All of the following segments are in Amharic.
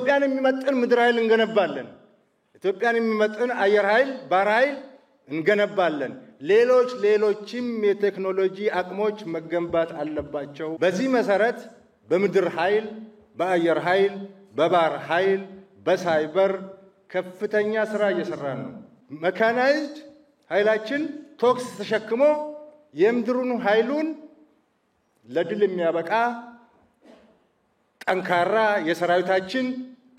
ኢትዮጵያን የሚመጥን ምድር ኃይል እንገነባለን። ኢትዮጵያን የሚመጥን አየር ኃይል፣ ባህር ኃይል እንገነባለን። ሌሎችም የቴክኖሎጂ አቅሞች መገንባት አለባቸው። በዚህ መሰረት በምድር ኃይል፣ በአየር ኃይል፣ በባህር ኃይል፣ በሳይበር ከፍተኛ ስራ እየሰራን ነው። መካናይዝድ ኃይላችን ቶክስ ተሸክሞ የምድሩን ኃይሉን ለድል የሚያበቃ ጠንካራ የሰራዊታችን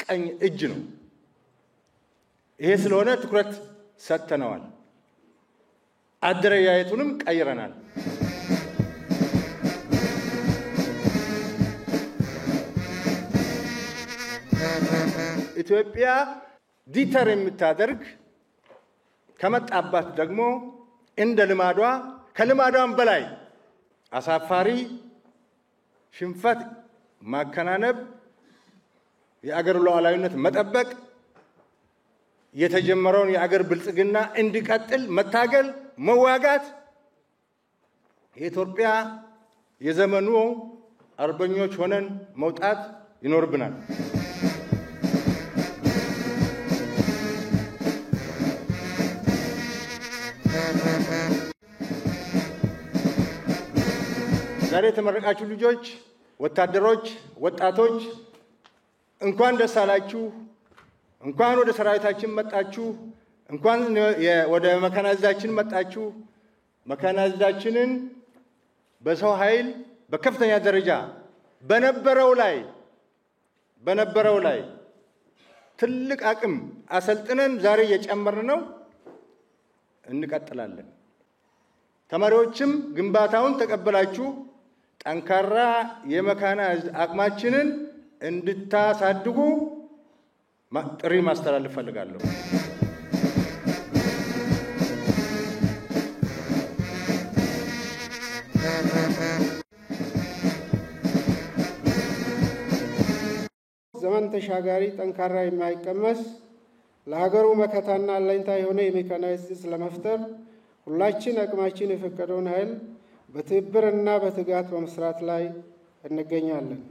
ቀኝ እጅ ነው። ይሄ ስለሆነ ትኩረት ሰጥተነዋል። አደረጃጀቱንም ቀይረናል። ኢትዮጵያ ዲተር የምታደርግ ከመጣባት ደግሞ እንደ ልማዷ ከልማዷም በላይ አሳፋሪ ሽንፈት ማከናነብ፣ የአገር ሉዓላዊነት መጠበቅ፣ የተጀመረውን የአገር ብልጽግና እንዲቀጥል መታገል፣ መዋጋት የኢትዮጵያ የዘመኑ አርበኞች ሆነን መውጣት ይኖርብናል። ዛሬ የተመረቃችሁ ልጆች፣ ወታደሮች፣ ወጣቶች እንኳን ደስ አላችሁ፣ እንኳን ወደ ሰራዊታችን መጣችሁ፣ እንኳን ወደ መካናይዝዳችን መጣችሁ። መካናይዝዳችንን በሰው ኃይል በከፍተኛ ደረጃ በነበረው ላይ ትልቅ አቅም አሰልጥነን ዛሬ እየጨመርን ነው፣ እንቀጥላለን። ተማሪዎችም ግንባታውን ተቀበላችሁ ጠንካራ የመካናይዝድ አቅማችንን እንድታሳድጉ ጥሪ ማስተላለፍ ፈልጋለሁ። ዘመን ተሻጋሪ ጠንካራ የማይቀመስ ለሀገሩ መከታና አለኝታ የሆነ የሜካናይዝድ ለመፍጠር ሁላችን አቅማችን የፈቀደውን ኃይል በትብብርና በትጋት በመስራት ላይ እንገኛለን።